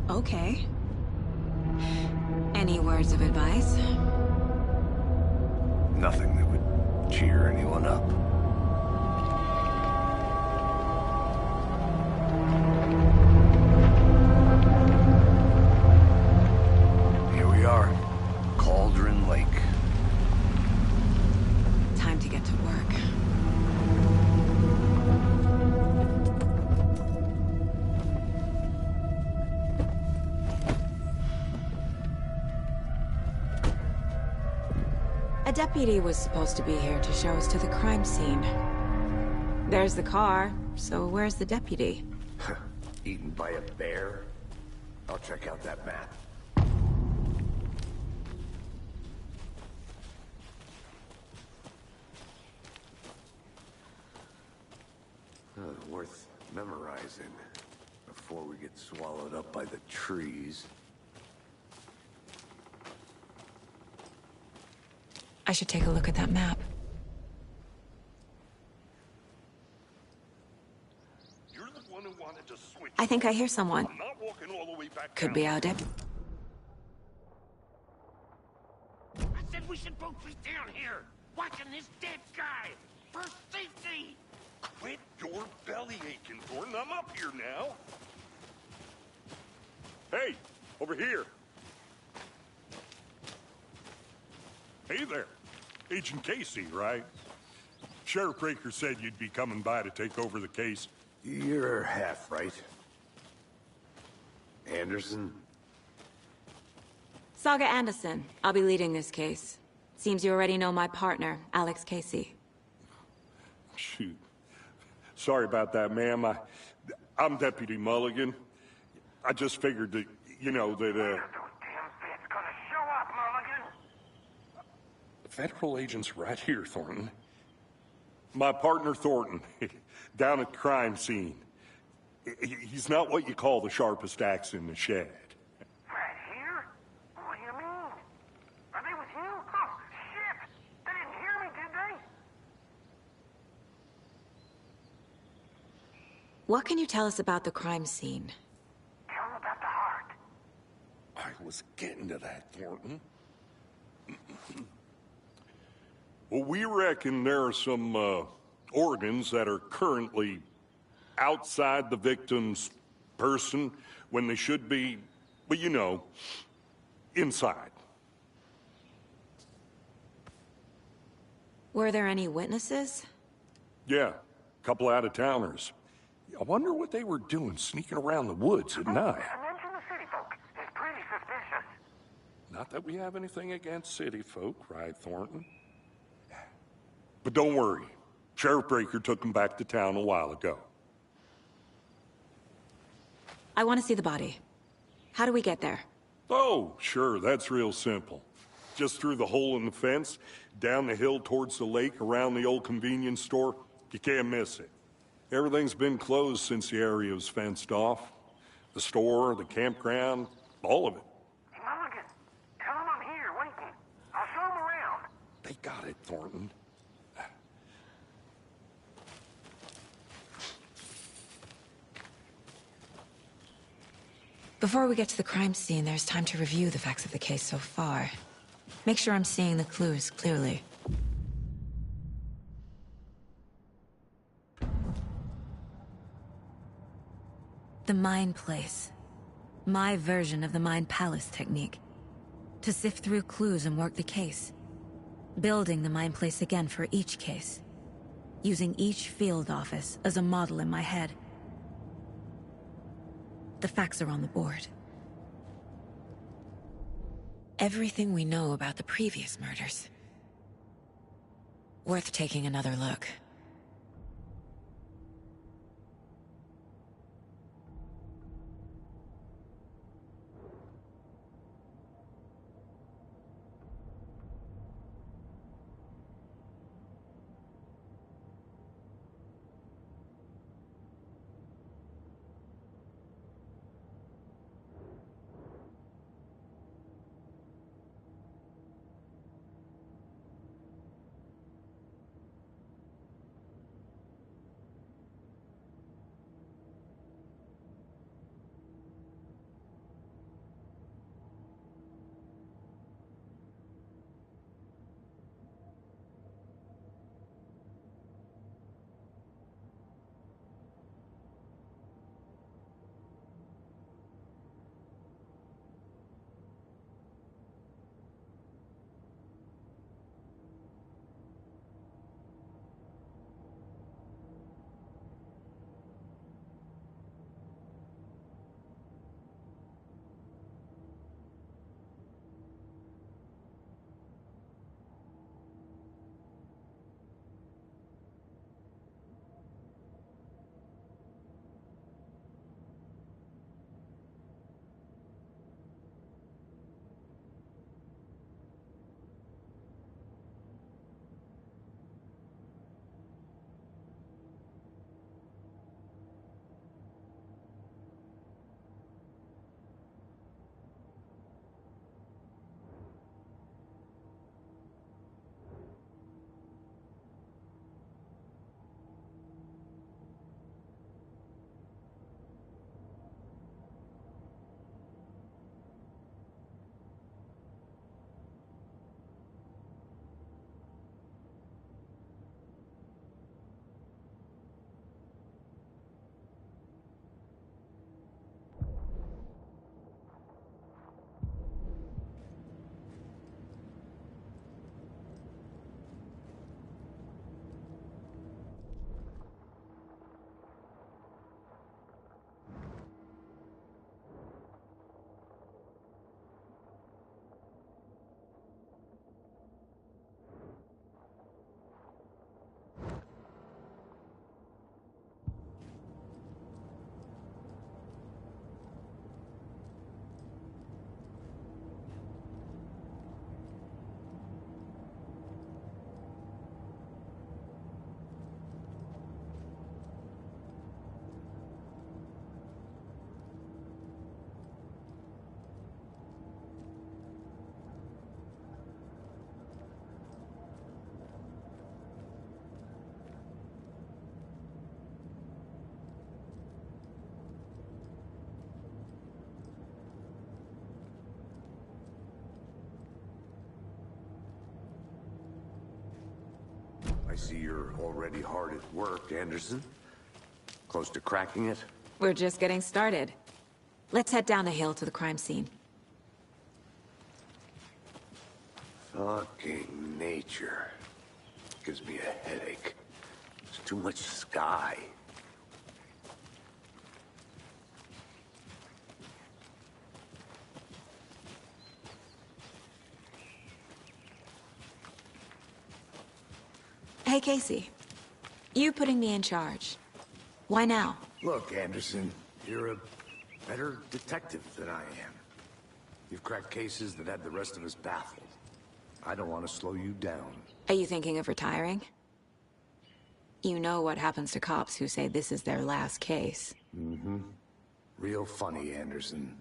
Okay. Any words of advice? Nothing that would cheer anyone up. Here we are. Cauldron Lake. Time to get to work. A deputy was supposed to be here to show us to the crime scene. There's the car, so where's the deputy? Eaten by a bear? I'll check out that map. Worth memorizing before we get swallowed up by the trees. I should take a look at that map. You're the one who wanted to switch. I think I hear someone. I'm not walking all the way back Could down. be our deputy. I said we should both be down here, watching this dead guy, for safety! Quit your belly aching, Thornton. I'm up here now. Hey, over here. Hey there. Agent Casey, right? Sheriff Breaker said you'd be coming by to take over the case. You're half right. Anderson? Saga Anderson. I'll be leading this case. Seems you already know my partner, Alex Casey. Shoot. Sorry about that, ma'am. I'm Deputy Mulligan. I just figured that, you know, that, Those damn feds gonna show up, Mulligan! federal agent's right here, Thornton. My partner, Thornton, down at the crime scene. He's not what you call the sharpest axe in the shed. Right here? What do you mean? Are they with you? Oh, shit! They didn't hear me, did they? What can you tell us about the crime scene? Tell them about the heart. I was getting to that, Thornton. Well, we reckon there are some organs that are currently outside the victim's person when they should be, well, you know, inside. Were there any witnesses? Yeah, a couple out-of-towners. I wonder what they were doing sneaking around the woods at night. Mention the city folk. It's pretty suspicious. Not that we have anything against city folk, right, Thornton? But don't worry. Sheriff Breaker took them back to town a while ago. I want to see the body. How do we get there? Oh, sure, that's real simple. Just through the hole in the fence, down the hill towards the lake, around the old convenience store. You can't miss it. Everything's been closed since the area was fenced off. The store, the campground, all of it. Hey, Mulligan, tell them I'm here, waiting. I'll show them around. They got it, Thornton. Before we get to the crime scene, there's time to review the facts of the case so far. Make sure I'm seeing the clues clearly. The Mind Place. My version of the Mind Palace technique. To sift through clues and work the case. Building the Mind Place again for each case. Using each field office as a model in my head. The facts are on the board. Everything we know about the previous murders. Worth taking another look. see you're already hard at work, Anderson. Close to cracking it? We're just getting started. Let's head down the hill to the crime scene. Fucking nature. Gives me a headache. There's too much sky. Hey, Casey. You putting me in charge. Why now? Look, Anderson, you're a better detective than I am. You've cracked cases that had the rest of us baffled. I don't want to slow you down. Are you thinking of retiring? You know what happens to cops who say this is their last case. Mm-hmm. Real funny, Anderson.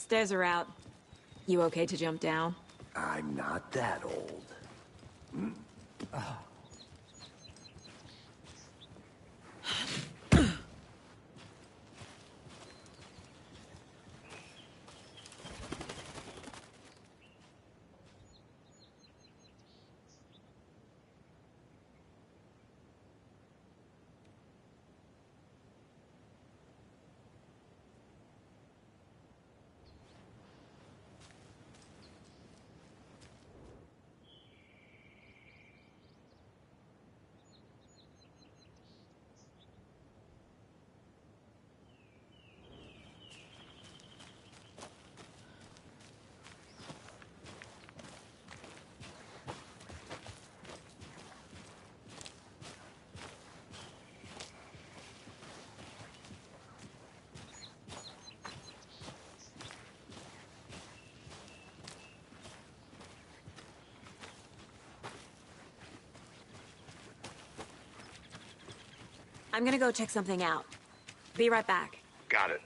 Stairs are out. You okay to jump down? I'm not that old. I'm gonna go check something out. Be right back. Got it.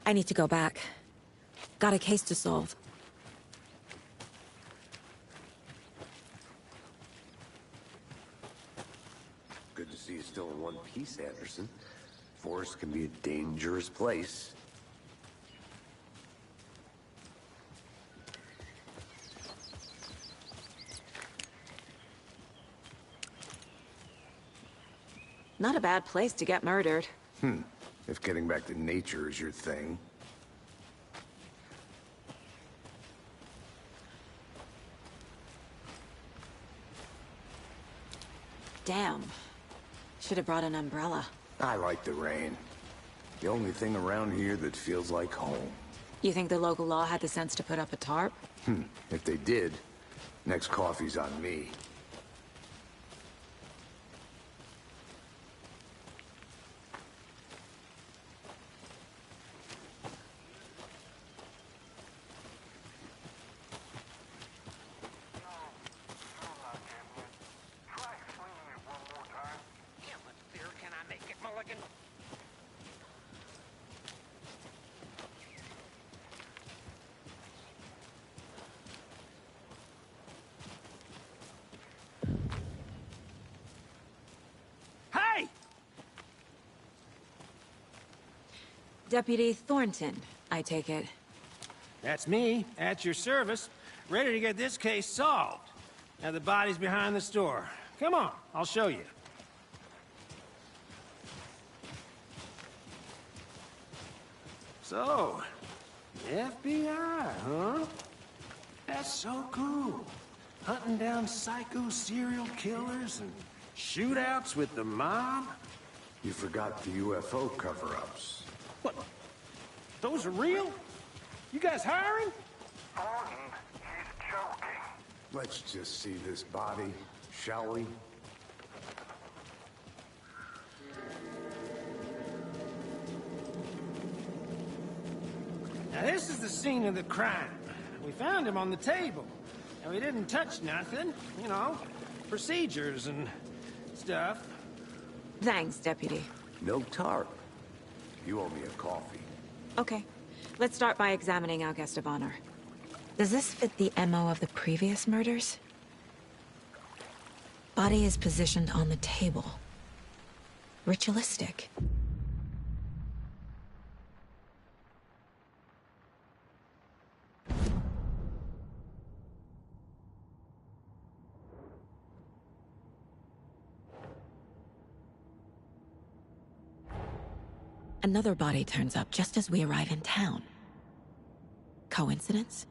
I need to go back. Got a case to solve. Good to see you still in one piece, Anderson. Forest can be a dangerous place. Not a bad place to get murdered. If getting back to nature is your thing. Damn. Should have brought an umbrella. I like the rain. The only thing around here that feels like home. You think the local law had the sense to put up a tarp? If they did, next coffee's on me. Try swinging it one more time. How much beer can I make it, Mulligan? Hey! Deputy Thornton, I take it. That's me, at your service, ready to get this case solved. Now the body's behind the store. Come on, I'll show you. So, FBI, huh? That's so cool. Hunting down psycho serial killers and shootouts with the mob. You forgot the UFO cover-ups. What? Those are real? You guys hiring? Thornton, he's joking. Let's just see this body, shall we? Now this is the scene of the crime. We found him on the table. And we didn't touch nothing, you know, procedures and stuff. Thanks, Deputy. No tarp. You owe me a coffee. Okay. Let's start by examining our guest of honor. Does this fit the MO of the previous murders? Body is positioned on the table. Ritualistic. Another body turns up just as we arrive in town. Coincidence?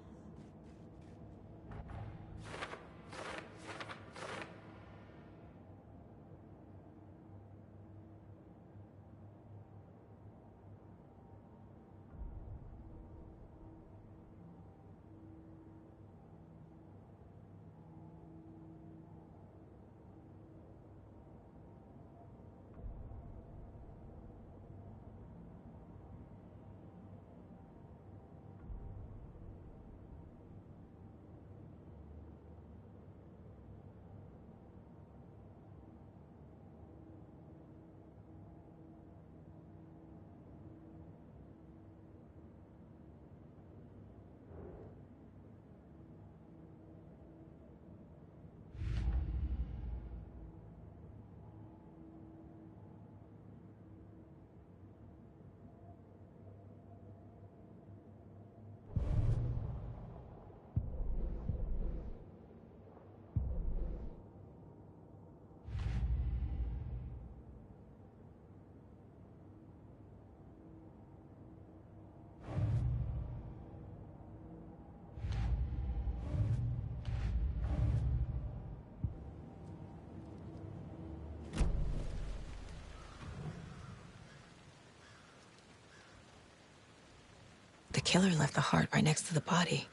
The killer left the heart right next to the body.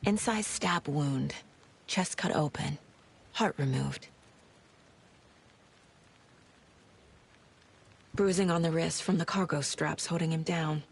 Incised stab wound. Chest cut open. Heart removed. Bruising on the wrist from the cargo straps holding him down.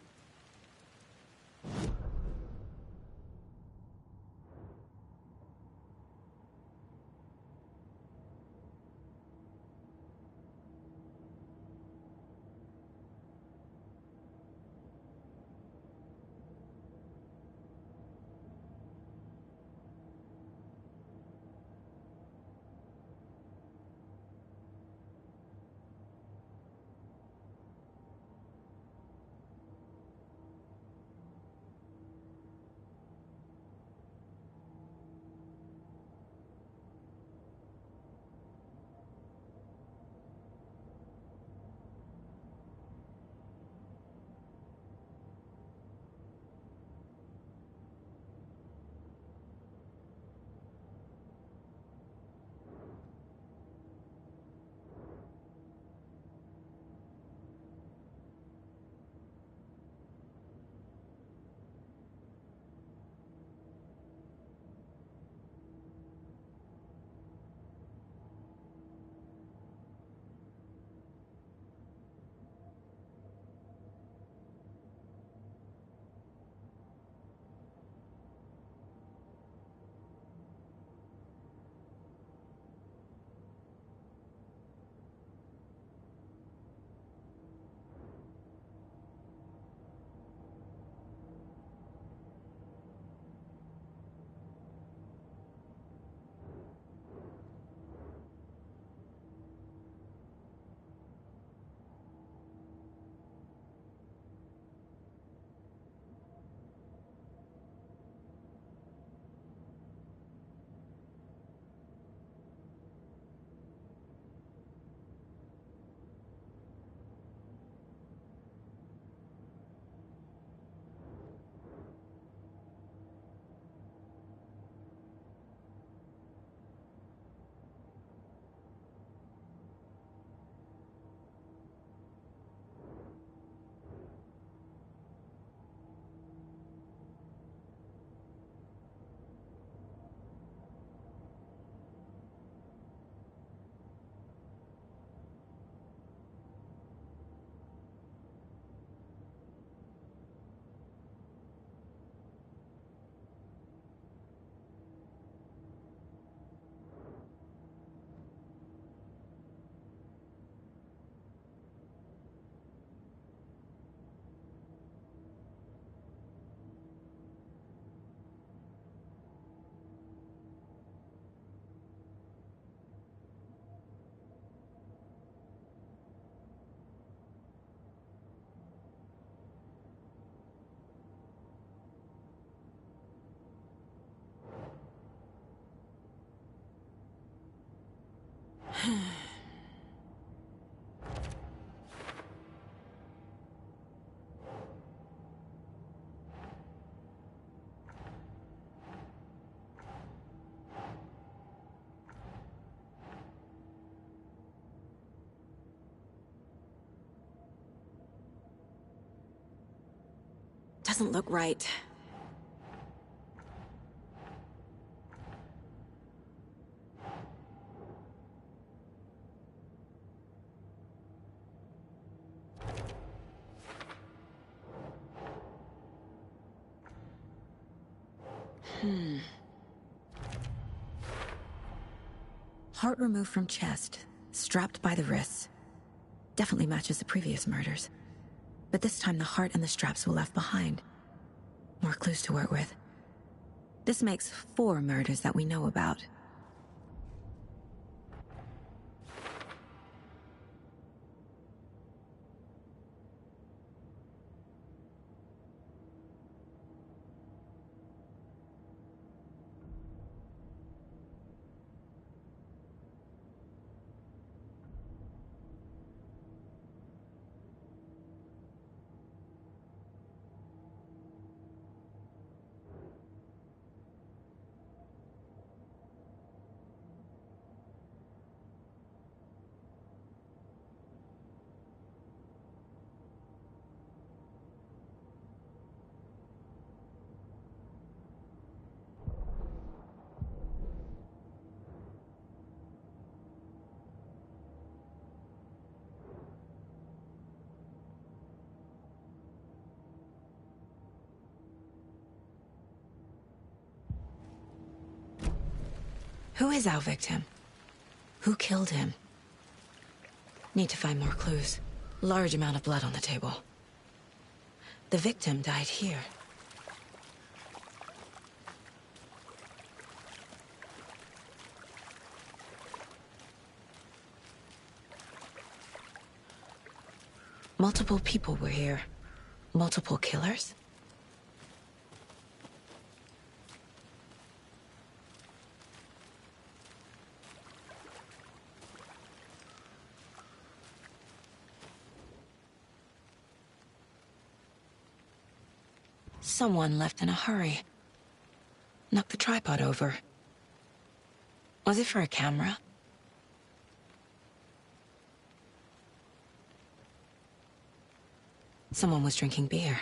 Doesn't look right. Heart removed from chest, strapped by the wrists. Definitely matches the previous murders. But this time the heart and the straps were left behind. More clues to work with. This makes 4 murders that we know about. Who is our victim? Who killed him? Need to find more clues. Large amount of blood on the table. The victim died here. Multiple people were here. Multiple killers? Someone left in a hurry. Knocked the tripod over. Was it for a camera? Someone was drinking beer.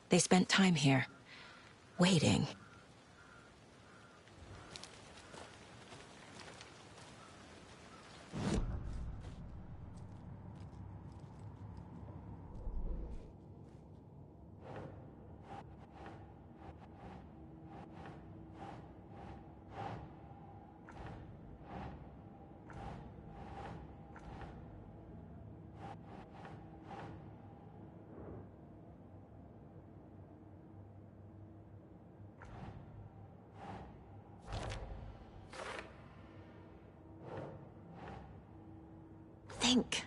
They spent time here, waiting. Think.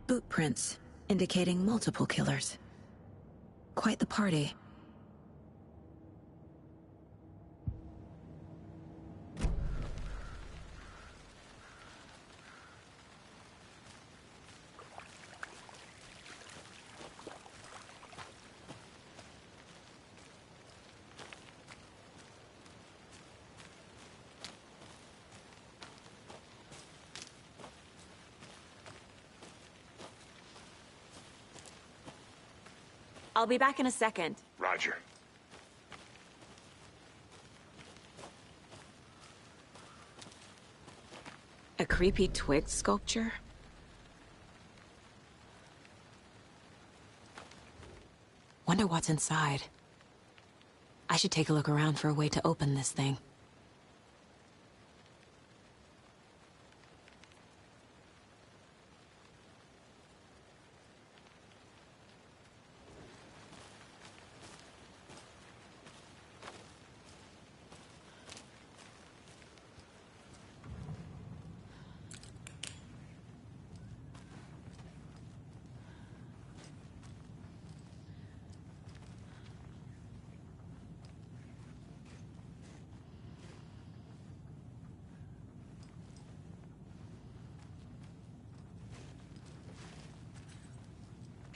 Boot prints, indicating multiple killers. Quite the party. I'll be back in a second. Roger. A creepy twig sculpture? Wonder what's inside. I should take a look around for a way to open this thing.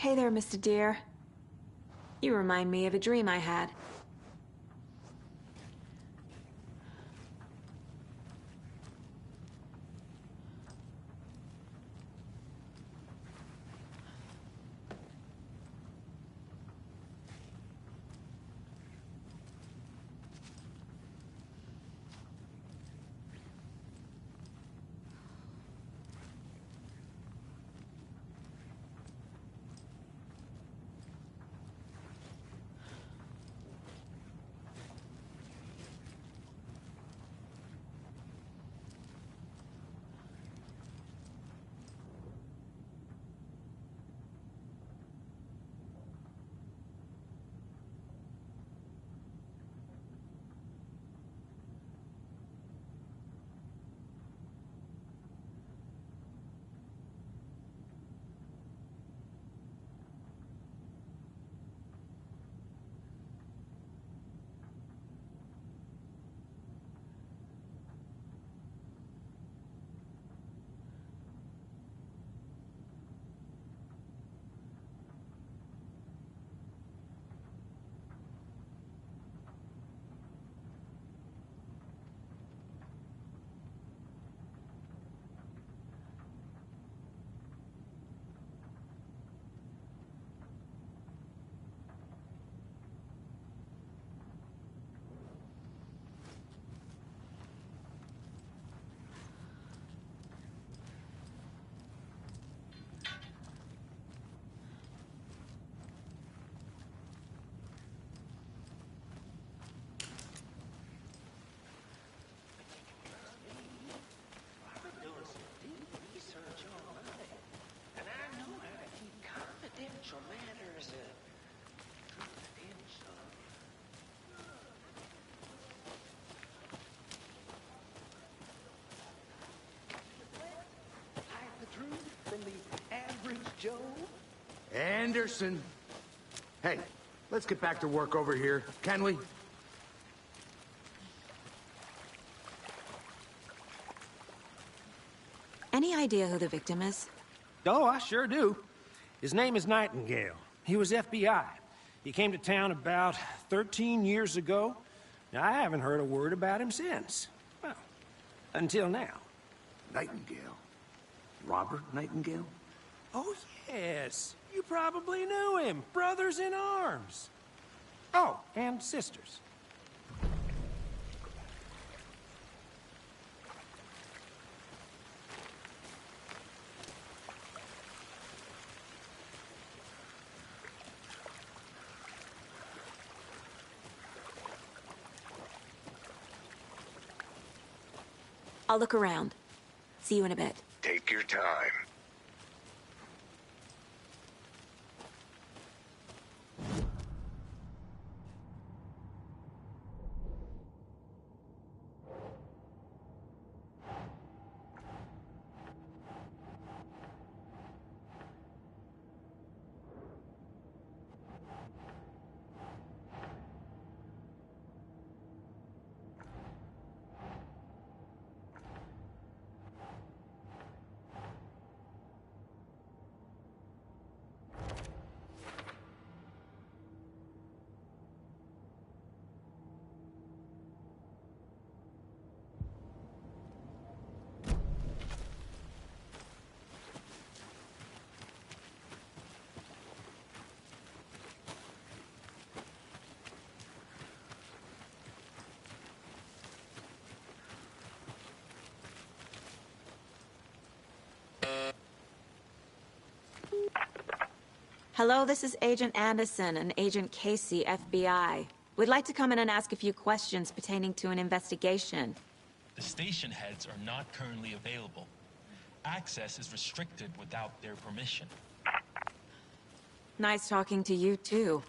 Hey there, Mr. Deer. You remind me of a dream I had. Anderson! Hey, let's get back to work over here, can we? Any idea who the victim is? Oh, I sure do. His name is Nightingale. He was FBI. He came to town about 13 years ago. Now, I haven't heard a word about him since. Well, until now. Nightingale? Robert Nightingale? Oh, yes. You probably knew him. Brothers in arms. Oh, and sisters. I'll look around. See you in a bit. Take your time. Hello, this is Agent Anderson and Agent Casey, FBI. We'd like to come in and ask a few questions pertaining to an investigation. The station heads are not currently available. Access is restricted without their permission. Nice talking to you, too.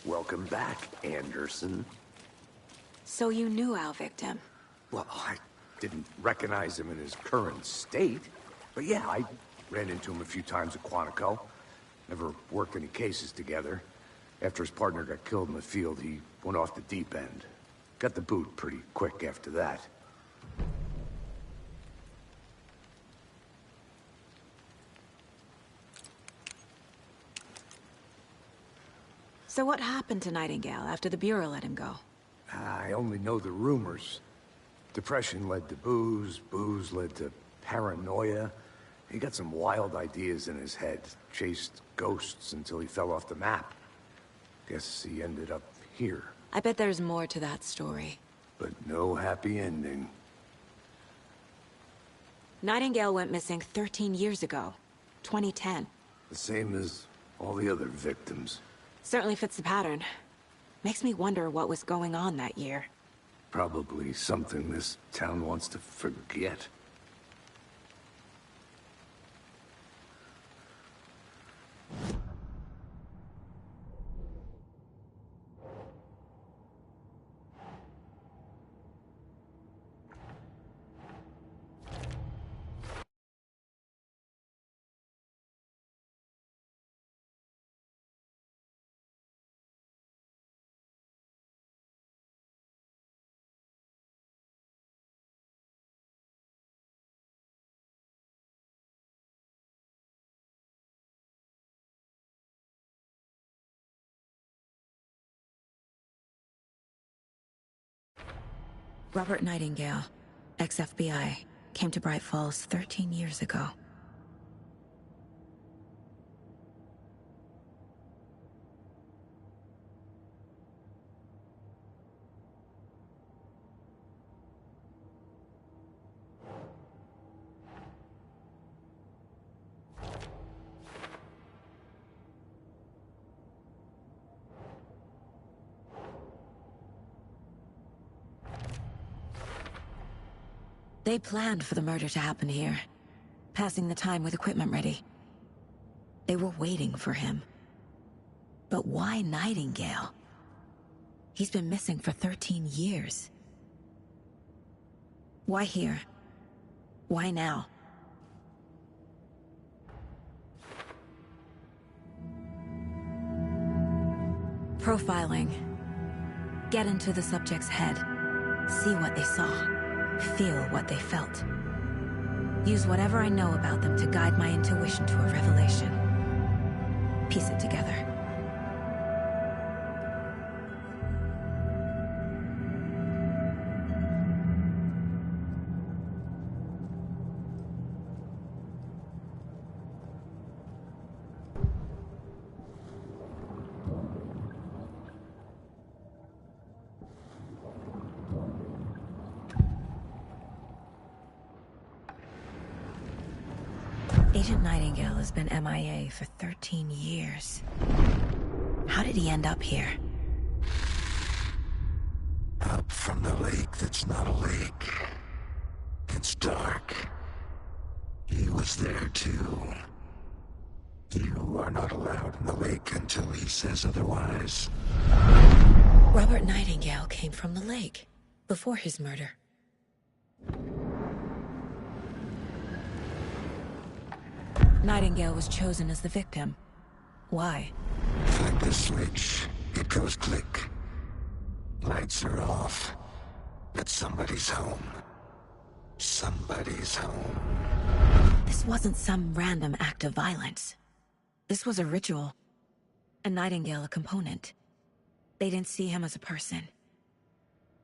Welcome back, Anderson. So you knew our victim? Well, I didn't recognize him in his current state. But yeah, I ran into him a few times at Quantico. Never worked any cases together. After his partner got killed in the field, he went off the deep end. Got the boot pretty quick after that. So what happened to Nightingale after the Bureau let him go? I only know the rumors. Depression led to booze, booze led to paranoia. He got some wild ideas in his head, chased ghosts until he fell off the map. Guess he ended up here. I bet there's more to that story. But no happy ending. Nightingale went missing 13 years ago, 2010. The same as all the other victims. Certainly fits the pattern. Makes me wonder what was going on that year. Probably something this town wants to forget. Robert Nightingale, ex-FBI, came to Bright Falls 13 years ago. They planned for the murder to happen here, passing the time with equipment ready. They were waiting for him. But why Nightingale? He's been missing for 13 years. Why here? Why now? Profiling. Get into the subject's head. See what they saw. Feel what they felt. Use whatever I know about them to guide my intuition to a revelation. Piece it together. Agent Nightingale has been MIA for 13 years. How did he end up here? Up from the lake that's not a lake. It's dark. He was there too. You are not allowed in the lake until he says otherwise. Robert Nightingale came from the lake, before his murder. Nightingale was chosen as the victim. Why? Flick the switch, it goes click. Lights are off. But somebody's home. Somebody's home. This wasn't some random act of violence. This was a ritual. And Nightingale a component. They didn't see him as a person.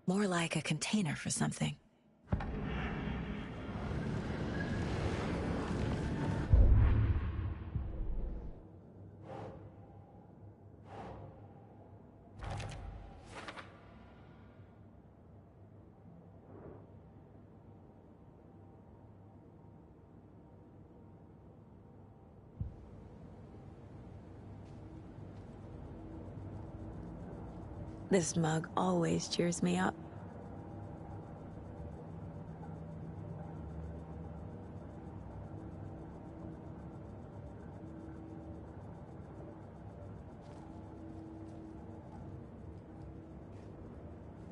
More like a container for something. This mug always cheers me up.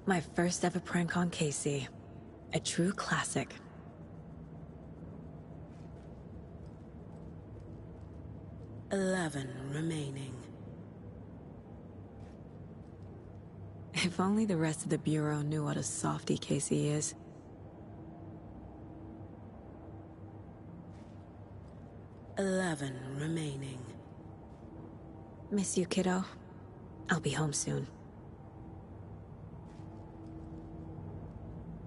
My first ever prank on Casey. A true classic. 11 remaining. If only the rest of the Bureau knew what a softy Casey is. "11 remaining. Miss you, kiddo. I'll be home soon.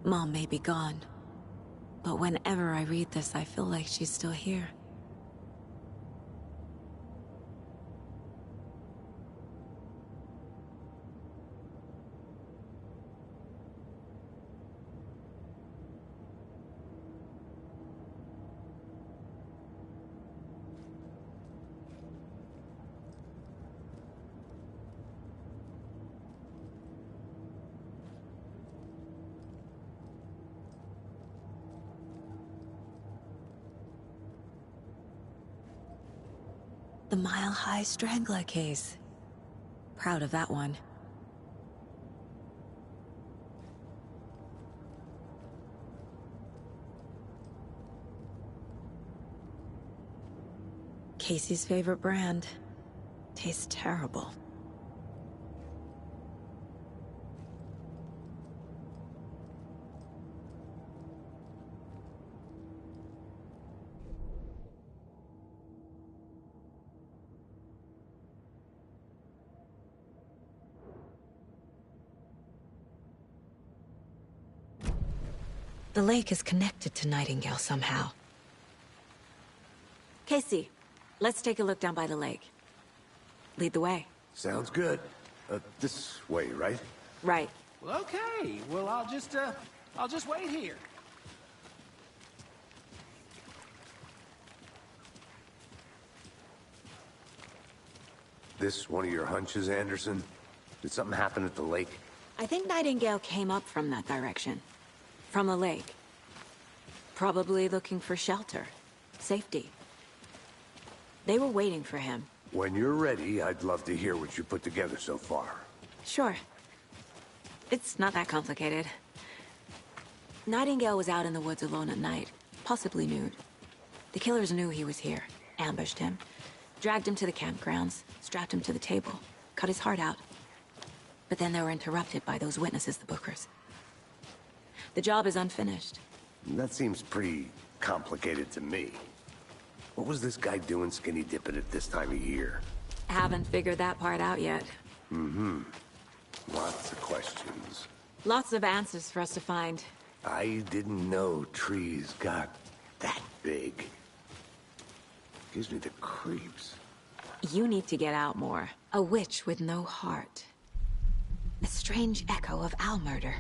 Mom may be gone, but whenever I read this, I feel like she's still here. The Mile High Strangler case. Proud of that one. Casey's favorite brand. Tastes terrible. The lake is connected to Nightingale somehow. Casey, let's take a look down by the lake. Lead the way. Sounds good. This way, right? Right. Well, okay. Well, I'll just wait here. This one of your hunches, Anderson? Did something happen at the lake? I think Nightingale came up from that direction. From the lake. Probably looking for shelter. Safety. They were waiting for him. When you're ready, I'd love to hear what you put together so far. Sure. It's not that complicated. Nightingale was out in the woods alone at night, possibly nude. The killers knew he was here, ambushed him, dragged him to the campgrounds, strapped him to the table, cut his heart out. But then they were interrupted by those witnesses, the Bookers. The job is unfinished. That seems pretty complicated to me. What was this guy doing skinny dipping at this time of year? Haven't figured that part out yet. Mm-hmm. Lots of questions. Lots of answers for us to find. I didn't know trees got that big. Gives me the creeps. You need to get out more. A witch with no heart. A strange echo of owl murder.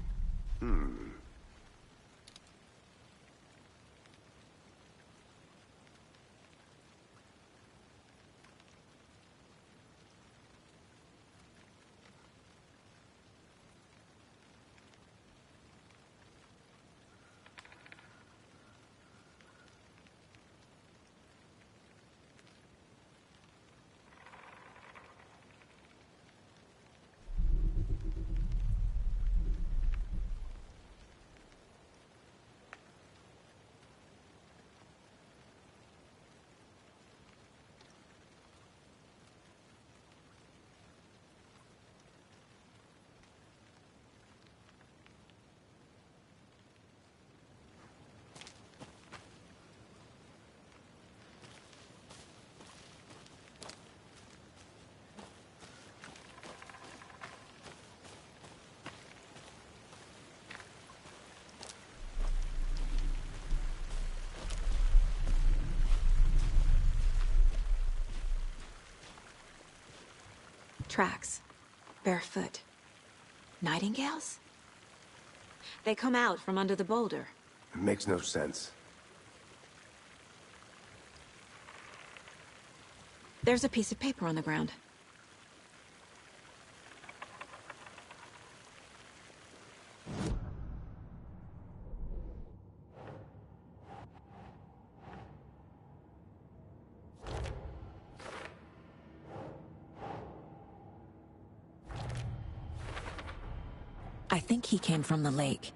Tracks. Barefoot. Nightingales? They come out from under the boulder. It makes no sense. There's a piece of paper on the ground. I think he came from the lake.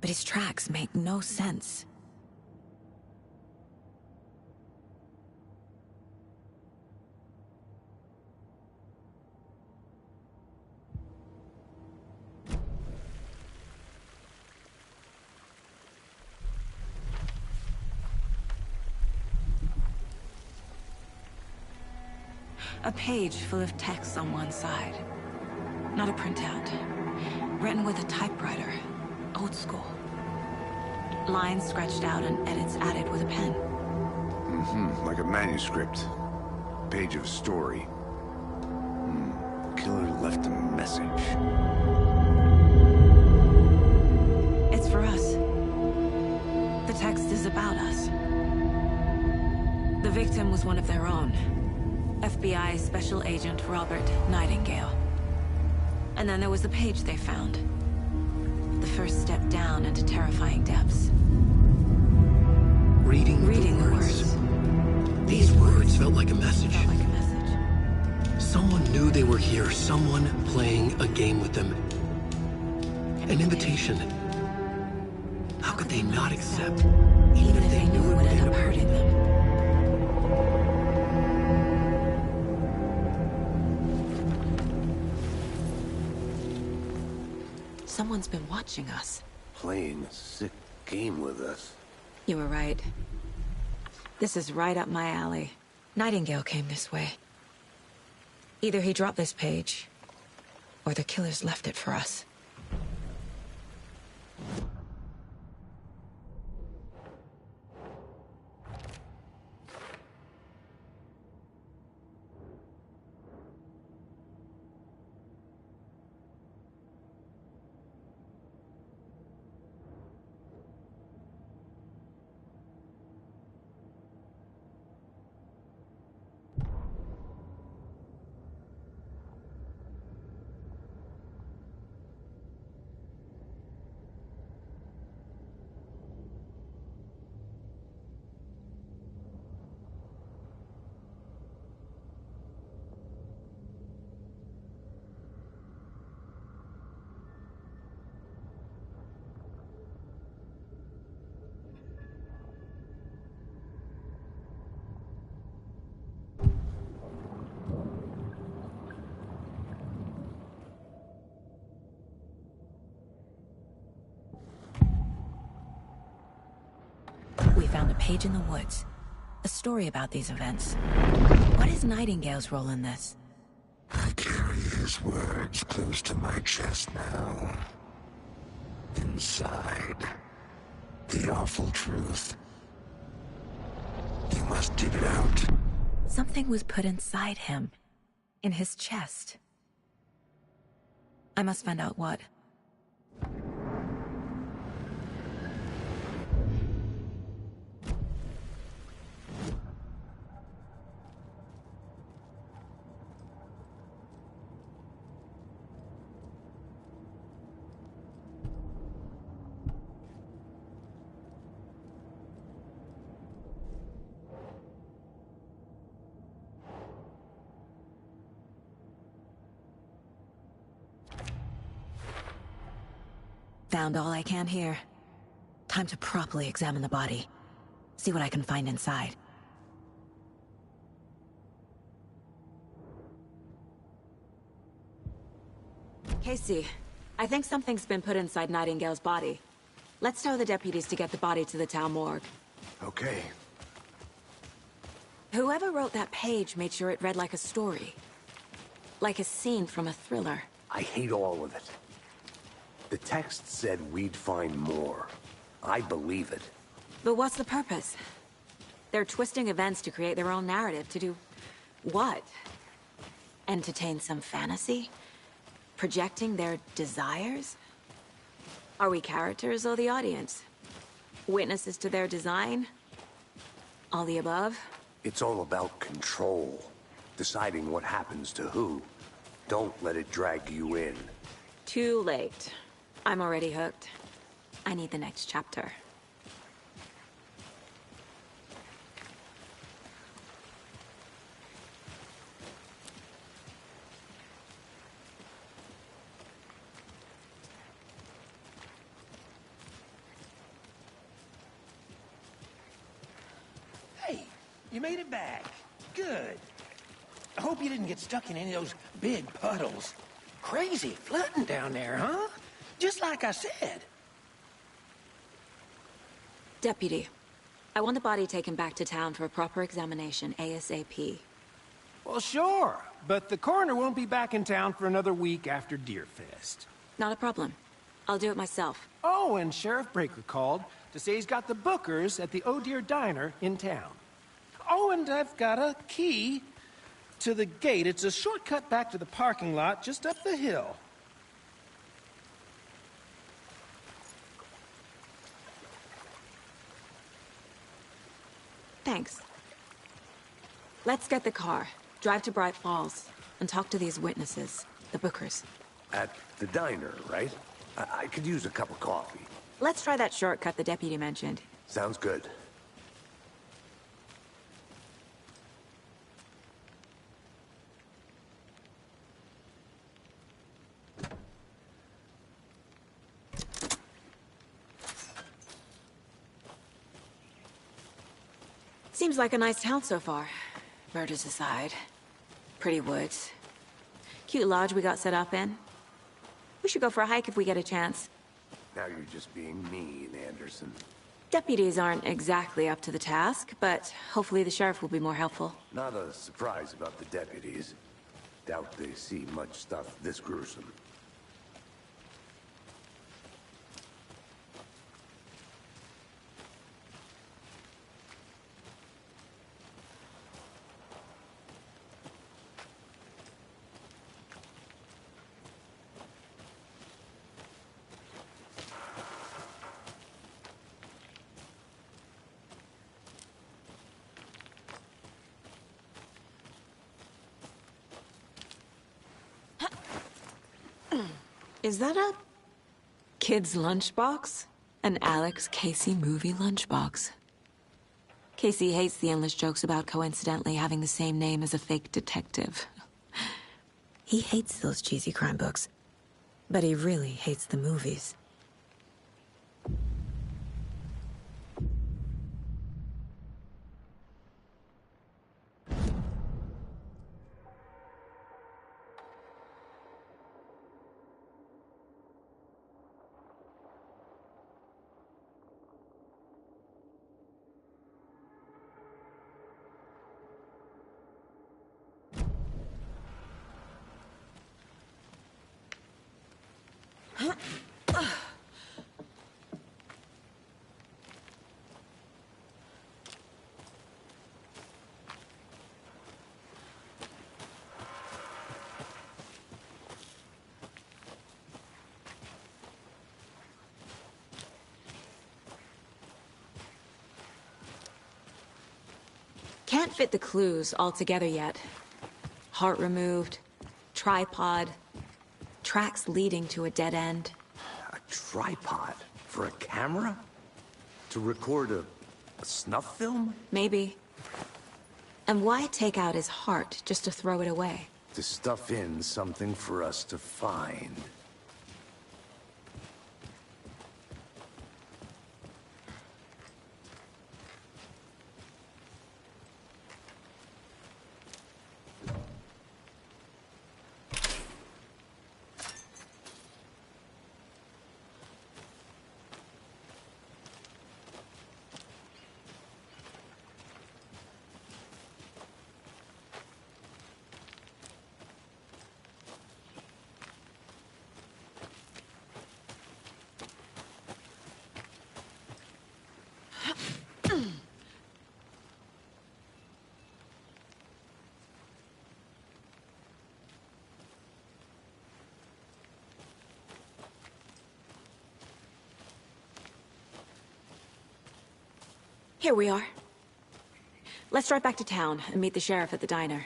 But his tracks make no sense. A page full of text on one side. Not a printout. Written with a typewriter. Old school. Lines scratched out and edits added with a pen. Like a manuscript. Page of a story. Killer left a message. It's for us. The text is about us. The victim was one of their own. FBI Special Agent Robert Nightingale. And then there was the page they found. The first step down into terrifying depths. Reading the words. These words felt like a message. Someone knew they were here. Someone playing a game with them. An invitation. How could they not accept, even if they knew it would end up hurting them? Someone's been watching us. Playing a sick game with us. You were right. This is right up my alley. Nightingale came this way. Either he dropped this page, or the killers left it for us. We found a page in the woods. A story about these events. What is Nightingale's role in this? I carry his words close to my chest now. Inside, the awful truth. You must dig it out. Something was put inside him. In his chest. I must find out what. Found all I can here. Time to properly examine the body. See what I can find inside. Casey, I think something's been put inside Nightingale's body. Let's tell the deputies to get the body to the town morgue. Okay. Whoever wrote that page made sure it read like a story. Like a scene from a thriller. I hate all of it. The text said we'd find more. I believe it. But what's the purpose? They're twisting events to create their own narrative. To do what? Entertain some fantasy? Projecting their desires? Are we characters or the audience? Witnesses to their design? All the above? It's all about control. Deciding what happens to who. Don't let it drag you in. Too late. I'm already hooked. I need the next chapter. Hey, you made it back. Good. I hope you didn't get stuck in any of those big puddles. Crazy flooding down there, huh? Just like I said. Deputy, I want the body taken back to town for a proper examination ASAP. Well, sure, but the coroner won't be back in town for another week after Deerfest. Not a problem. I'll do it myself. Oh, and Sheriff Breaker called to say he's got the Bookers at the Oh Dear Diner in town. Oh, and I've got a key to the gate. It's a shortcut back to the parking lot just up the hill. Thanks. Let's get the car, drive to Bright Falls, and talk to these witnesses, the Bookers. At the diner, right? I could use a cup of coffee. Let's try that shortcut the deputy mentioned. Sounds good. Seems like a nice town so far. Murders aside. Pretty woods. Cute lodge we got set up in. We should go for a hike if we get a chance. Now you're just being mean, Anderson. Deputies aren't exactly up to the task, but hopefully the sheriff will be more helpful. Not a surprise about the deputies. Doubt they see much stuff this gruesome. Is that a kid's lunchbox? An Alex Casey movie lunchbox. Casey hates the endless jokes about coincidentally having the same name as a fake detective. He hates those cheesy crime books, but he really hates the movies. Can't fit the clues all together yet. Heart removed, tripod, tracks leading to a dead end. A tripod? For a camera? To record a snuff film? Maybe. And why take out his heart just to throw it away? To stuff in something for us to find. Here we are. Let's drive back to town and meet the sheriff at the diner.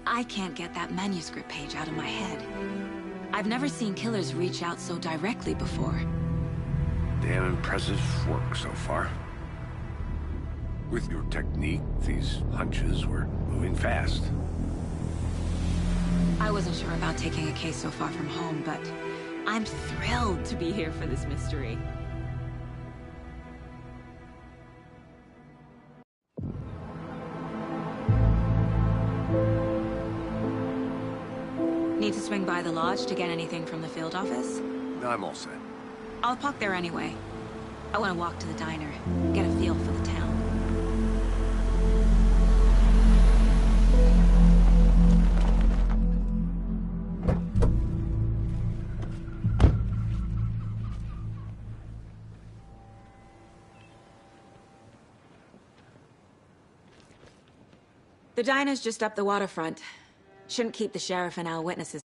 I can't get that manuscript page out of my head. I've never seen killers reach out so directly before. Damn impressive work so far. With your technique, these hunches were moving fast. I wasn't sure about taking a case so far from home, but I'm thrilled to be here for this mystery. Need to swing by the lodge to get anything from the field office? I'm all set. I'll park there anyway. I want to walk to the diner, get a feel for the town. The diner's just up the waterfront. Shouldn't keep the sheriff and our witnesses